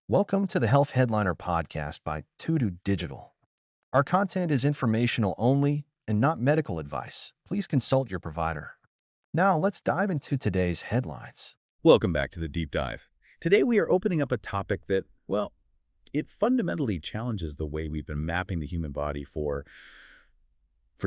Welcome to the Health Headliner podcast by Tudu Digital. Our content is informational only and not medical advice. Please consult your provider. Now, let's dive into today's headlines. Welcome back to the Deep Dive. Today we are opening up a topic that, well, it fundamentally challenges the way we've been mapping the human body for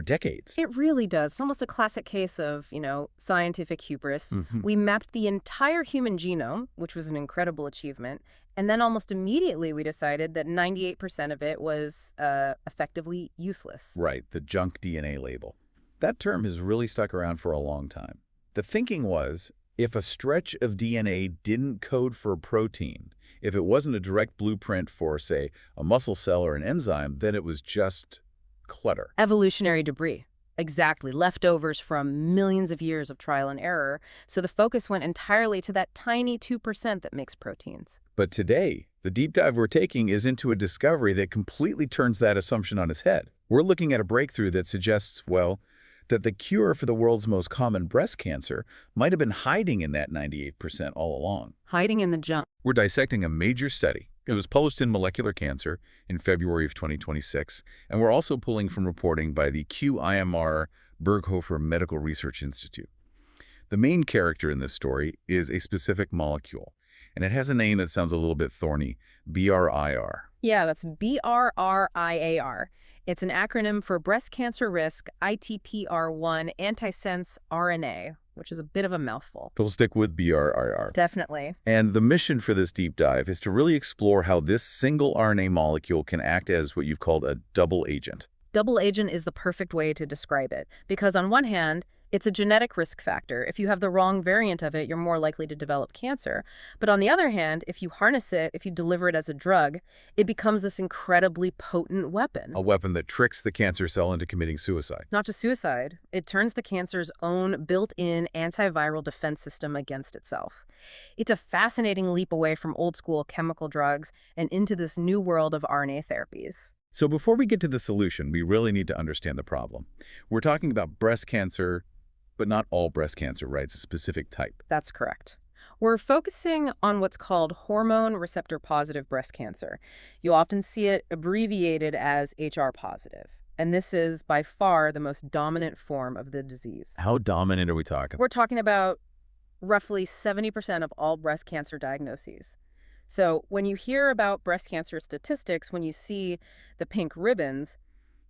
decades. It really does. It's almost a classic case of, scientific hubris. We mapped the entire human genome, which was an incredible achievement, and then almost immediately we decided that 98% of it was effectively useless. Right, the junk DNA label. That term has really stuck around for a long time. The thinking was, if a stretch of DNA didn't code for a protein, if it wasn't a direct blueprint for, say, a muscle cell or an enzyme, then it was just clutter. Evolutionary debris. Exactly. Leftovers from millions of years of trial and error. So the focus went entirely to that tiny 2% that makes proteins. But today, the deep dive we're taking is into a discovery that completely turns that assumption on its head. We're looking at a breakthrough that suggests, well, that the cure for the world's most common breast cancer might have been hiding in that 98% all along. Hiding in the junk. We're dissecting a major study. It was published in Molecular Cancer in February of 2026, and we're also pulling from reporting by the QIMR Berghofer Medical Research Institute. The main character in this story is a specific molecule, and it has a name that sounds a little bit thorny, BRIR. Yeah, that's BRRIAR. It's an acronym for breast cancer risk ITPR1 antisense RNA, which is a bit of a mouthful. We'll stick with BRIR. Definitely. And the mission for this deep dive is to really explore how this single RNA molecule can act as what you've called a double agent. Double agent is the perfect way to describe it, because on one hand, it's a genetic risk factor. If you have the wrong variant of it, you're more likely to develop cancer. But on the other hand, if you harness it, if you deliver it as a drug, it becomes this incredibly potent weapon. A weapon that tricks the cancer cell into committing suicide. Not just suicide, it turns the cancer's own built-in antiviral defense system against itself. It's a fascinating leap away from old-school chemical drugs and into this new world of RNA therapies. So before we get to the solution, we really need to understand the problem. We're talking about breast cancer, but not all breast cancer, right? It's a specific type. That's correct. We're focusing on what's called hormone receptor-positive breast cancer. You'll often see it abbreviated as HR positive. And this is by far the most dominant form of the disease. How dominant are we talking? We're talking about roughly 70% of all breast cancer diagnoses. So when you hear about breast cancer statistics, when you see the pink ribbons,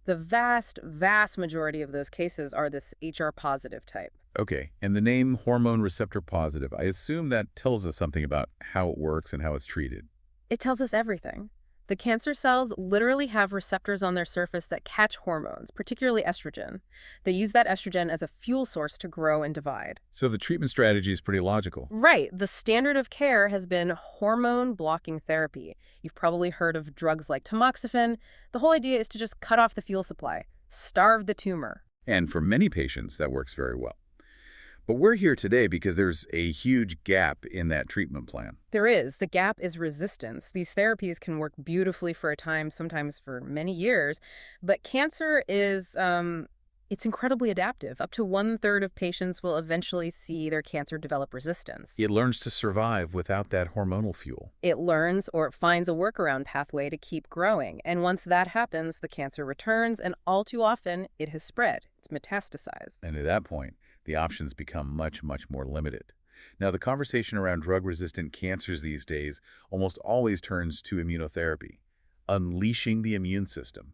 the vast, vast majority of those cases are this HR positive type. Okay, and the name hormone receptor positive, I assume that tells us something about how it works and how it's treated. It tells us everything. The cancer cells literally have receptors on their surface that catch hormones, particularly estrogen. They use that estrogen as a fuel source to grow and divide. So the treatment strategy is pretty logical. Right. The standard of care has been hormone-blocking therapy. You've probably heard of drugs like tamoxifen. The whole idea is to just cut off the fuel supply, starve the tumor. And for many patients, that works very well. But we're here today because there's a huge gap in that treatment plan. There is. The gap is resistance. These therapies can work beautifully for a time, sometimes for many years, but cancer is, it's incredibly adaptive. Up to 1/3 of patients will eventually see their cancer develop resistance. It learns to survive without that hormonal fuel. It learns or it finds a workaround pathway to keep growing. And once that happens, the cancer returns, and all too often, it has spread. It's metastasized. And at that point, the options become much, much more limited. Now, the conversation around drug-resistant cancers these days almost always turns to immunotherapy, unleashing the immune system.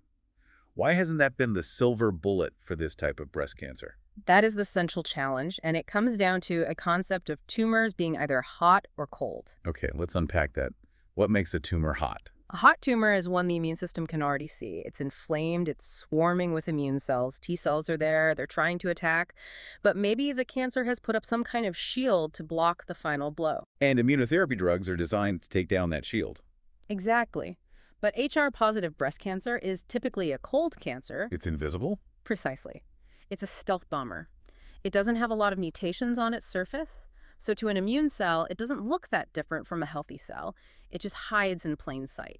Why hasn't that been the silver bullet for this type of breast cancer? That is the central challenge, and it comes down to a concept of tumors being either hot or cold. Okay, let's unpack that. What makes a tumor hot? A hot tumor is one the immune system can already see. It's inflamed, it's swarming with immune cells. T cells are there, they're trying to attack. But maybe the cancer has put up some kind of shield to block the final blow. And immunotherapy drugs are designed to take down that shield. Exactly. But HR-positive breast cancer is typically a cold cancer. It's invisible? Precisely. It's a stealth bomber. It doesn't have a lot of mutations on its surface. So to an immune cell, it doesn't look that different from a healthy cell. It just hides in plain sight.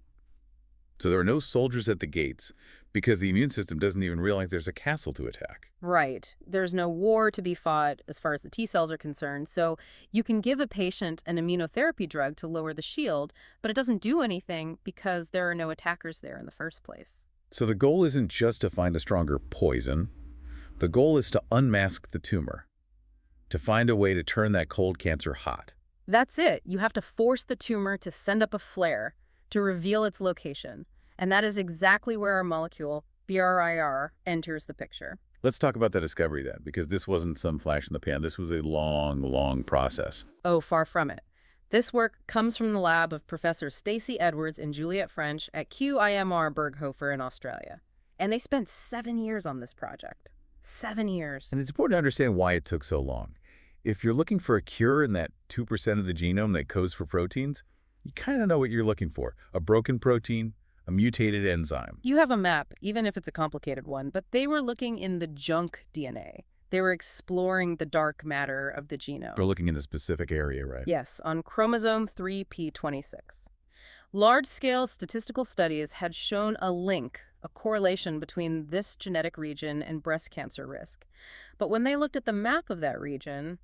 So there are no soldiers at the gates because the immune system doesn't even realize there's a castle to attack. Right. There's no war to be fought as far as the T cells are concerned, so you can give a patient an immunotherapy drug to lower the shield, but it doesn't do anything because there are no attackers there in the first place. So the goal isn't just to find a stronger poison. The goal is to unmask the tumor, to find a way to turn that cold cancer hot. That's it. You have to force the tumor to send up a flare to reveal its location. And that is exactly where our molecule, BRIR, enters the picture. Let's talk about the discovery then, because this wasn't some flash in the pan. This was a long, long process. Oh, far from it. This work comes from the lab of Professor Stacey Edwards and Juliette French at QIMR Berghofer in Australia. And they spent 7 years on this project. 7 years. And it's important to understand why it took so long. If you're looking for a cure in that 2% of the genome that codes for proteins, you kind of know what you're looking for. A broken protein, a mutated enzyme. You have a map, even if it's a complicated one, but they were looking in the junk DNA. They were exploring the dark matter of the genome. They're looking in a specific area, right? Yes, on chromosome 3p26. Large-scale statistical studies had shown a link, a correlation between this genetic region and breast cancer risk. But when they looked at the map of that region,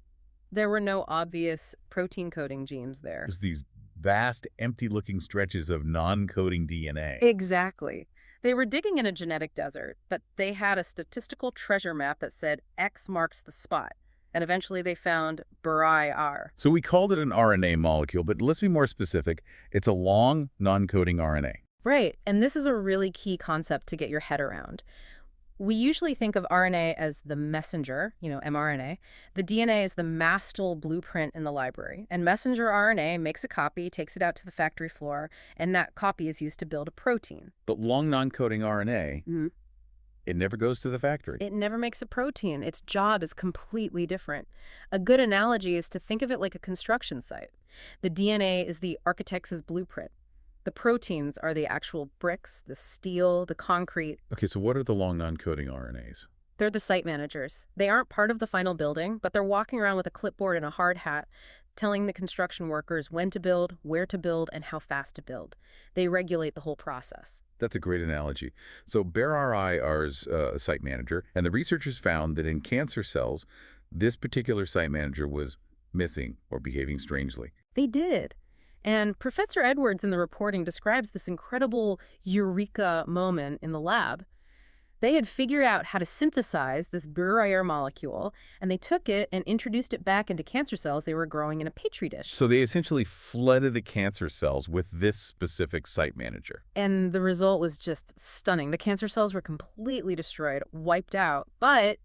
there were no obvious protein-coding genes there. There's these vast, empty-looking stretches of non-coding DNA. Exactly. They were digging in a genetic desert, but they had a statistical treasure map that said X marks the spot. And eventually they found BRIR. So we called it an RNA molecule, but let's be more specific. It's a long, non-coding RNA. Right, and this is a really key concept to get your head around. We usually think of RNA as the messenger, mRNA. The DNA is the master blueprint in the library. And messenger RNA makes a copy, takes it out to the factory floor, and that copy is used to build a protein. But long non-coding RNA, it never goes to the factory. It never makes a protein. Its job is completely different. A good analogy is to think of it like a construction site. The DNA is the architect's blueprint. The proteins are the actual bricks, the steel, the concrete. Okay, so what are the long non-coding RNAs? They're the site managers. They aren't part of the final building, but they're walking around with a clipboard and a hard hat, telling the construction workers when to build, where to build, and how fast to build. They regulate the whole process. That's a great analogy. So BRRIR is a site manager, and the researchers found that in cancer cells, this particular site manager was missing or behaving strangely. They did. And Professor Edwards in the reporting describes this incredible eureka moment in the lab. They had figured out how to synthesize this BRIR molecule, and they took it and introduced it back into cancer cells they were growing in a petri dish. So they essentially flooded the cancer cells with this specific site manager. And the result was just stunning. The cancer cells were completely destroyed, wiped out, but,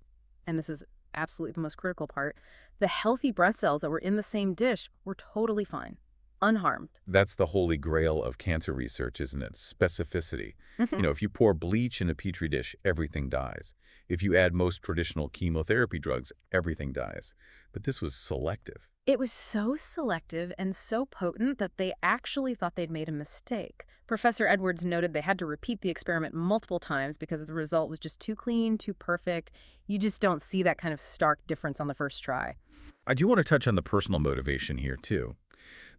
and this is absolutely the most critical part, the healthy breast cells that were in the same dish were totally fine. Unharmed. That's the holy grail of cancer research, isn't it? Specificity. If you pour bleach in a petri dish, everything dies. If you add most traditional chemotherapy drugs, everything dies. But this was selective. It was so selective and so potent that they actually thought they'd made a mistake. Professor Edwards noted they had to repeat the experiment multiple times because the result was just too clean, too perfect. You just don't see that kind of stark difference on the first try. I do want to touch on the personal motivation here, too.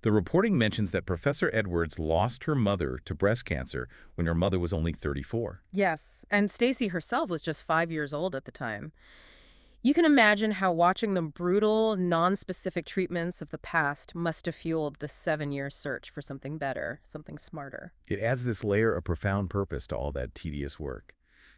The reporting mentions that Professor Edwards lost her mother to breast cancer when her mother was only 34. Yes, and Stacey herself was just 5 years old at the time. You can imagine how watching the brutal, non-specific treatments of the past must have fueled the 7-year search for something better, something smarter. It adds this layer of profound purpose to all that tedious work.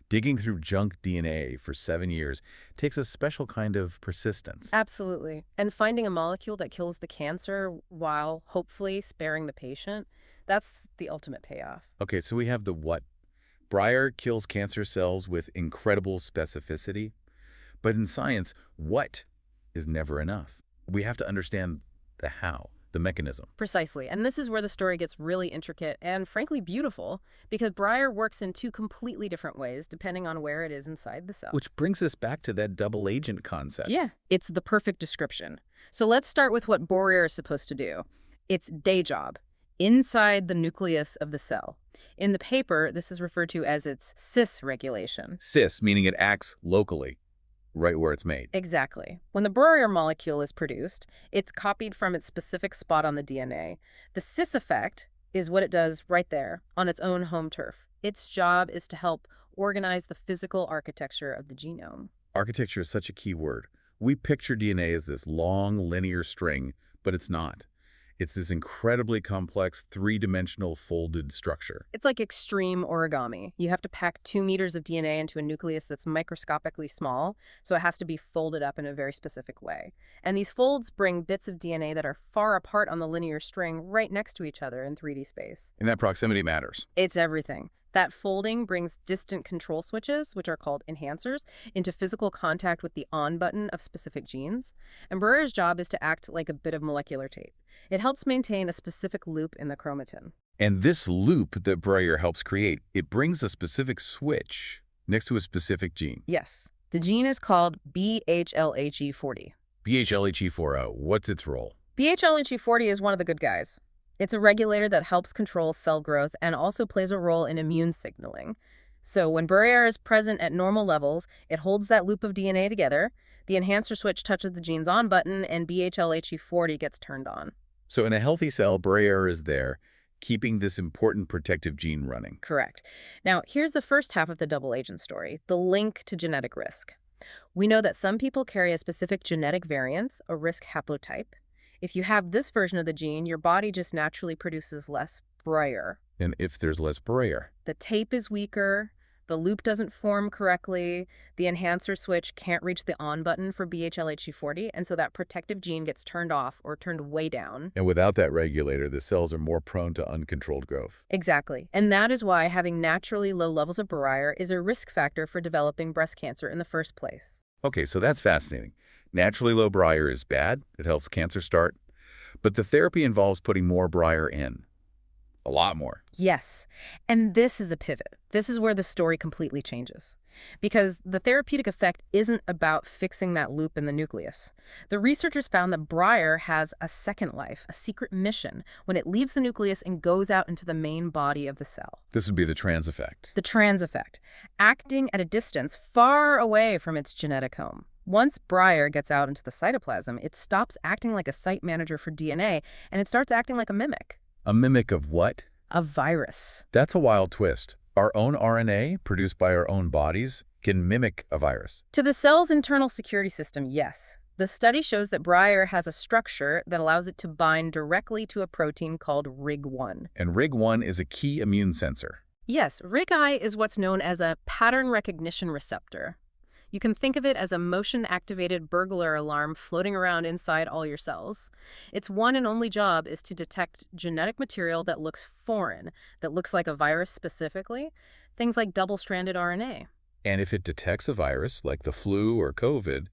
Digging through junk DNA for 7 years takes a special kind of persistence. Absolutely. And finding a molecule that kills the cancer while hopefully sparing the patient, that's the ultimate payoff. Okay, so we have the what? BRIR kills cancer cells with incredible specificity. But in science, what is never enough. We have to understand the how, the mechanism. Precisely. And this is where the story gets really intricate and frankly beautiful, because BRIR works in 2 completely different ways depending on where it is inside the cell. Which brings us back to that double agent concept. Yeah, it's the perfect description. So let's start with what BRRIAR is supposed to do. Its day job, inside the nucleus of the cell. In the paper, this is referred to as its Cis-Regulation. Cis, meaning it acts locally, right where it's made. Exactly. When the BRRIAR molecule is produced, it's copied from its specific spot on the DNA. The cis effect is what it does right there on its own home turf. Its job is to help organize the physical architecture of the genome. Architecture is such a key word. We picture DNA as this long, linear string, but it's not. It's this incredibly complex, three-dimensional folded structure. It's like extreme origami. You have to pack 2 meters of DNA into a nucleus that's microscopically small, so it has to be folded up in a very specific way. And these folds bring bits of DNA that are far apart on the linear string right next to each other in 3D space. And that proximity matters. It's everything. That folding brings distant control switches, which are called enhancers, into physical contact with the on button of specific genes. And BRRIAR's job is to act like a bit of molecular tape. It helps maintain a specific loop in the chromatin. And this loop that BRIR helps create, it brings a specific switch next to a specific gene. Yes. The gene is called BHLHE40. BHLHE40, what's its role? BHLHE40 is one of the good guys. It's a regulator that helps control cell growth and also plays a role in immune signaling. So when BRIR is present at normal levels, it holds that loop of DNA together, the enhancer switch touches the gene's on button, and BHLHE40 gets turned on. So in a healthy cell, BRIR is there, keeping this important protective gene running. Correct. Now, here's the first half of the double agent story, the link to genetic risk. We know that some people carry a specific genetic variance, a risk haplotype. If you have this version of the gene, your body just naturally produces less BRIR. And if there's less BRIR, The tape is weaker, the loop doesn't form correctly, the enhancer switch can't reach the on button for BHLHE40, and so that protective gene gets turned off or turned way down. and without that regulator, the cells are more prone to uncontrolled growth. Exactly. And that is why having naturally low levels of BRIR is a risk factor for developing breast cancer in the first place. Okay, so that's fascinating. Naturally low BRIR is bad. It helps cancer start. But the therapy involves putting more BRIR in. A lot more. Yes. And this is the pivot. This is where the story completely changes. Because the therapeutic effect isn't about fixing that loop in the nucleus. The researchers found that BRIR has a second life, a secret mission, when it leaves the nucleus and goes out into the main body of the cell. This would be the trans effect. The trans effect, acting at a distance far away from its genetic home. Once BRIR gets out into the cytoplasm, it stops acting like a site manager for DNA, and it starts acting like a mimic. A mimic of what? A virus. That's a wild twist. Our own RNA, produced by our own bodies, can mimic a virus. To the cell's internal security system, yes. The study shows that BRIR has a structure that allows it to bind directly to a protein called RIG1. And RIG1 is a key immune sensor. Yes, RIG-I is what's known as a pattern recognition receptor. You can think of it as a motion-activated burglar alarm floating around inside all your cells. Its one and only job is to detect genetic material that looks foreign, that looks like a virus specifically, things like double-stranded RNA. And if it detects a virus, like the flu or COVID,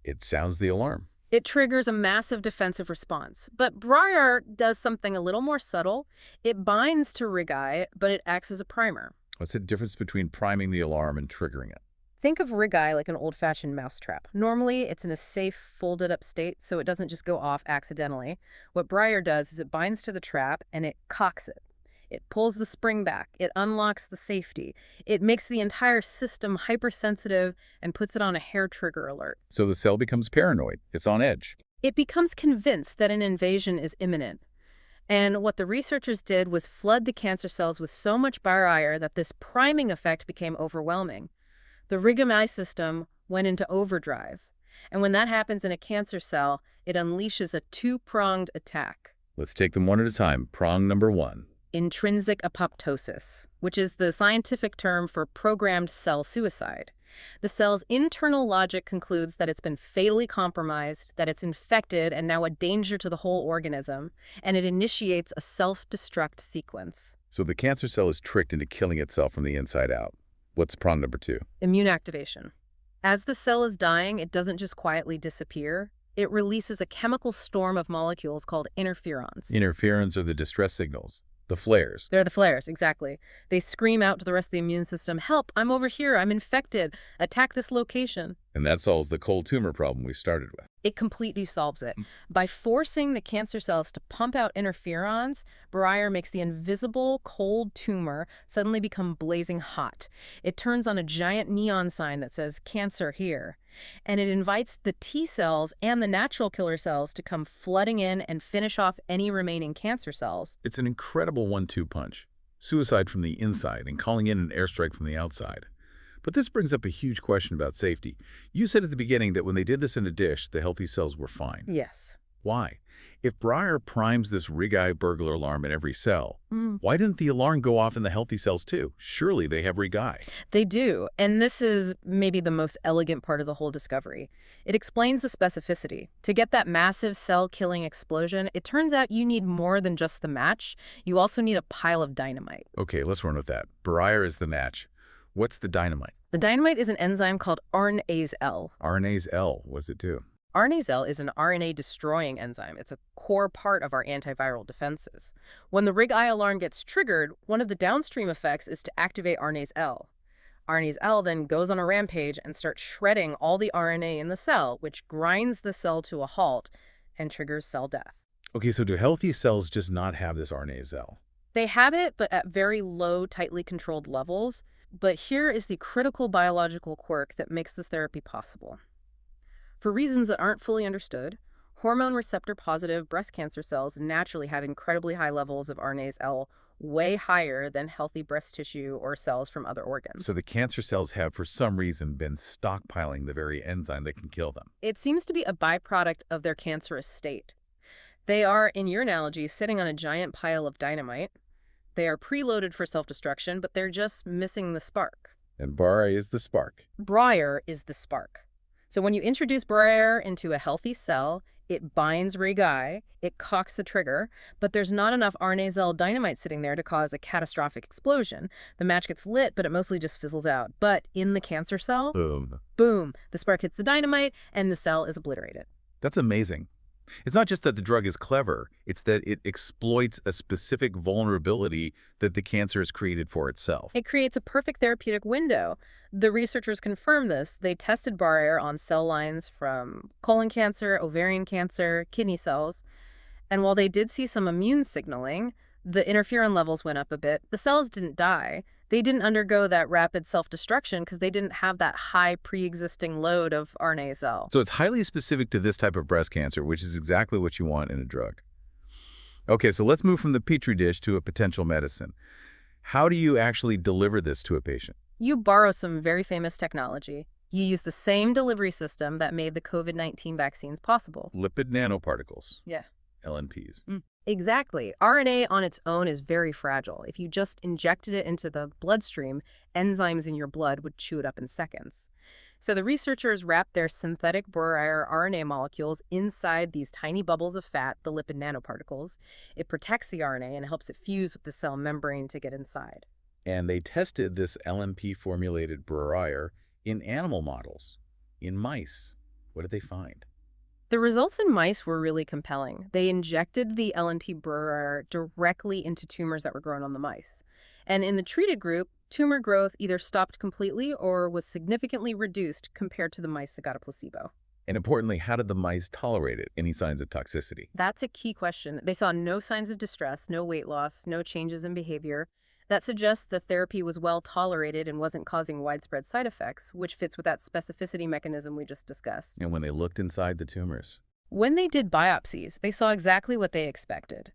it sounds the alarm. It triggers a massive defensive response. But BRIR does something a little more subtle. It binds to RIG-I, but it acts as a primer. What's the difference between priming the alarm and triggering it? Think of RIG-I like an old-fashioned mousetrap. Normally, it's in a safe, folded-up state, so it doesn't just go off accidentally. What BRIR does is it binds to the trap, and it cocks it. It pulls the spring back. It unlocks the safety. It makes the entire system hypersensitive and puts it on a hair trigger alert. So the cell becomes paranoid. It's on edge. It becomes convinced that an invasion is imminent. And what the researchers did was flood the cancer cells with so much BRIR that this priming effect became overwhelming. The RIG-I system went into overdrive. And when that happens in a cancer cell, it unleashes a two-pronged attack. Let's take them one at a time. Prong number one. Intrinsic apoptosis, which is the scientific term for programmed cell suicide. The cell's internal logic concludes that it's been fatally compromised, that it's infected and now a danger to the whole organism, and it initiates a self-destruct sequence. So the cancer cell is tricked into killing itself from the inside out. What's prong number two? Immune activation. As the cell is dying, it doesn't just quietly disappear. It releases a chemical storm of molecules called interferons. Interferons are the distress signals, the flares. They're the flares, exactly. They scream out to the rest of the immune system, "Help, I'm over here, I'm infected, attack this location." And that solves the cold tumor problem we started with. It completely solves it. By forcing the cancer cells to pump out interferons, BRIR makes the invisible cold tumor suddenly become blazing hot. It turns on a giant neon sign that says "Cancer here." And it invites the T cells and the natural killer cells to come flooding in and finish off any remaining cancer cells. It's an incredible 1-2 punch. Suicide from the inside and calling in an airstrike from the outside. But this brings up a huge question about safety. You said at the beginning that when they did this in a dish, the healthy cells were fine. Yes. Why? If BRIR primes this rig-eye burglar alarm in every cell, why didn't the alarm go off in the healthy cells too? Surely they have rig-eye. They do, and this is maybe the most elegant part of the whole discovery. It explains the specificity. To get that massive cell-killing explosion, it turns out you need more than just the match. You also need a pile of dynamite. Okay, let's run with that. BRIR is the match. What's the dynamite? The dynamite is an enzyme called RNase L. RNase L. What does it do? RNase L is an RNA-destroying enzyme. It's a core part of our antiviral defenses. When the rig-eye alarm gets triggered, one of the downstream effects is to activate RNase L. RNase L then goes on a rampage and starts shredding all the RNA in the cell, which grinds the cell to a halt and triggers cell death. Okay, so do healthy cells just not have this RNase L? They have it, but at very low, tightly controlled levels. But here is the critical biological quirk that makes this therapy possible. For reasons that aren't fully understood, hormone receptor-positive breast cancer cells naturally have incredibly high levels of RNase L, way higher than healthy breast tissue or cells from other organs. So the cancer cells have, for some reason, been stockpiling the very enzyme that can kill them. It seems to be a byproduct of their cancerous state. They are, in your analogy, sitting on a giant pile of dynamite. They are preloaded for self-destruction, but they're just missing the spark. And BRIR is the spark. BRIR is the spark. So when you introduce BRIR into a healthy cell, it binds rig-eye, it cocks the trigger, but there's not enough RNase L dynamite sitting there to cause a catastrophic explosion. The match gets lit, but it mostly just fizzles out. But in the cancer cell, boom, the spark hits the dynamite and the cell is obliterated. That's amazing. It's not just that the drug is clever, it's that it exploits a specific vulnerability that the cancer has created for itself. It creates a perfect therapeutic window. The researchers confirmed this. They tested BRIR on cell lines from colon cancer, ovarian cancer, kidney cells. And while they did see some immune signaling, the interferon levels went up a bit. The cells didn't die. They didn't undergo that rapid self-destruction because they didn't have that high pre-existing load of RNase L. So it's highly specific to this type of breast cancer, which is exactly what you want in a drug. Okay, so let's move from the petri dish to a potential medicine. How do you actually deliver this to a patient? You borrow some very famous technology. You use the same delivery system that made the COVID-19 vaccines possible. Lipid nanoparticles. Yeah. LNPs. Exactly. RNA on its own is very fragile. If you just injected it into the bloodstream, enzymes in your blood would chew it up in seconds. So the researchers wrapped their synthetic BRRIAR RNA molecules inside these tiny bubbles of fat, the lipid nanoparticles. It protects the RNA and helps it fuse with the cell membrane to get inside. And they tested this LNP-formulated BRRIAR in animal models, in mice. What did they find? The results in mice were really compelling. They injected the LNP BRRIAR directly into tumors that were grown on the mice. And in the treated group, tumor growth either stopped completely or was significantly reduced compared to the mice that got a placebo. And importantly, how did the mice tolerate it? Any signs of toxicity? That's a key question. They saw no signs of distress, no weight loss, no changes in behavior. That suggests the therapy was well tolerated and wasn't causing widespread side effects, which fits with that specificity mechanism we just discussed. And when they looked inside the tumors? When they did biopsies, they saw exactly what they expected.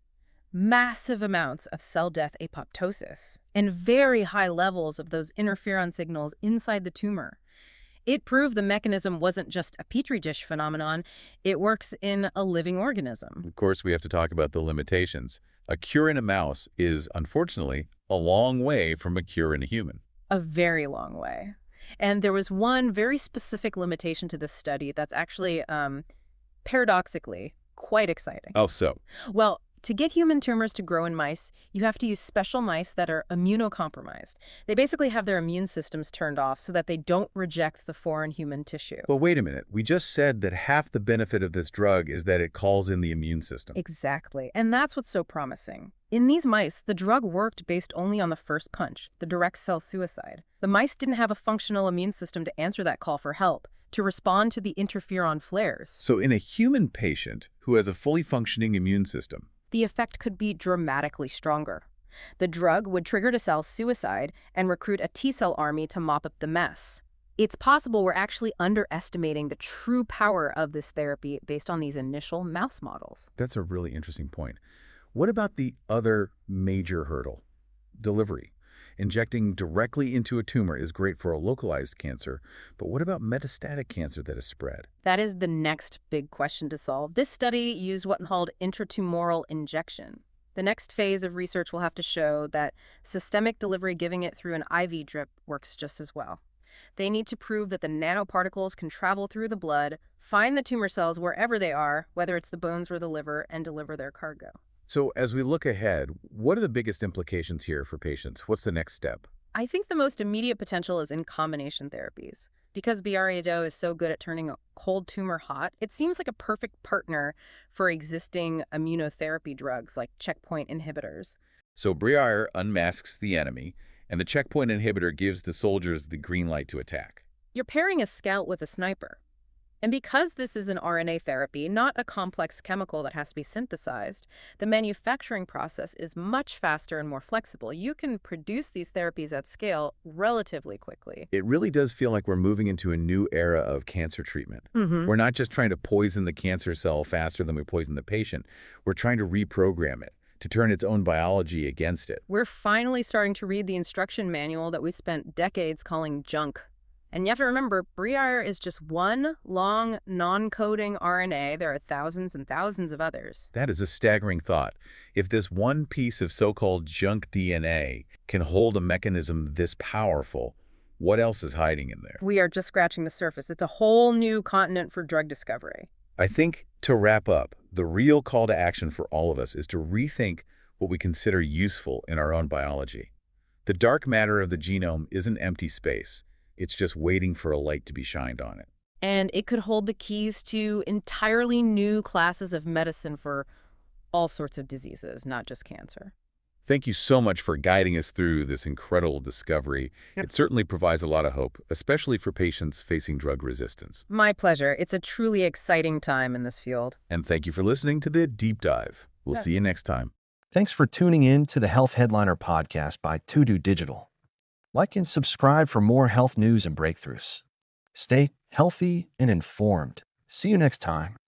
Massive amounts of cell death apoptosis and very high levels of those interferon signals inside the tumor. It proved the mechanism wasn't just a petri dish phenomenon, it works in a living organism. Of course, we have to talk about the limitations. A cure in a mouse is, unfortunately, a long way from a cure in a human. A very long way. And there was one very specific limitation to this study that's actually, paradoxically, quite exciting. Oh, so? Well, to get human tumors to grow in mice, you have to use special mice that are immunocompromised. They basically have their immune systems turned off so that they don't reject the foreign human tissue. Well, wait a minute. We just said that half the benefit of this drug is that it calls in the immune system. Exactly. And that's what's so promising. In these mice, the drug worked based only on the first punch, the direct cell suicide. The mice didn't have a functional immune system to answer that call for help. to respond to the interferon flares. So in a human patient who has a fully functioning immune system, The effect could be dramatically stronger. The drug would trigger a cell suicide and recruit a T-cell army to mop up the mess. It's possible we're actually underestimating the true power of this therapy based on these initial mouse models. that's a really interesting point. What about the other major hurdle? Delivery. Injecting directly into a tumor is great for a localized cancer, but what about metastatic cancer that is spread? That is the next big question to solve. This study used what's called intratumoral injection. The next phase of research will have to show that systemic delivery, giving it through an IV drip, works just as well. They need to prove that the nanoparticles can travel through the blood, find the tumor cells wherever they are, whether it's the bones or the liver, and deliver their cargo. So as we look ahead, what are the biggest implications here for patients? What's the next step? I think the most immediate potential is in combination therapies. Because BRRIAR is so good at turning a cold tumor hot, it seems like a perfect partner for existing immunotherapy drugs like checkpoint inhibitors. So BRIR unmasks the enemy, and the checkpoint inhibitor gives the soldiers the green light to attack. You're pairing a scout with a sniper. And because this is an RNA therapy, not a complex chemical that has to be synthesized, the manufacturing process is much faster and more flexible. You can produce these therapies at scale relatively quickly. It really does feel like we're moving into a new era of cancer treatment. We're not just trying to poison the cancer cell faster than we poison the patient. We're trying to reprogram it to turn its own biology against it. We're finally starting to read the instruction manual that we spent decades calling junk. And you have to remember, BRIR is just one long, non-coding RNA. There are thousands and thousands of others. That is a staggering thought. If this one piece of so-called junk DNA can hold a mechanism this powerful, what else is hiding in there? We are just scratching the surface. It's a whole new continent for drug discovery. I think, to wrap up, the real call to action for all of us is to rethink what we consider useful in our own biology. The dark matter of the genome isn't empty space. It's just waiting for a light to be shined on it. And it could hold the keys to entirely new classes of medicine for all sorts of diseases, not just cancer. Thank you so much for guiding us through this incredible discovery. It certainly provides a lot of hope, especially for patients facing drug resistance. My pleasure. It's a truly exciting time in this field. And thank you for listening to the Deep Dive. We'll see you next time. Thanks for tuning in to the Health Headliner podcast by To Digital. Like and subscribe for more health news and breakthroughs. Stay healthy and informed. See you next time.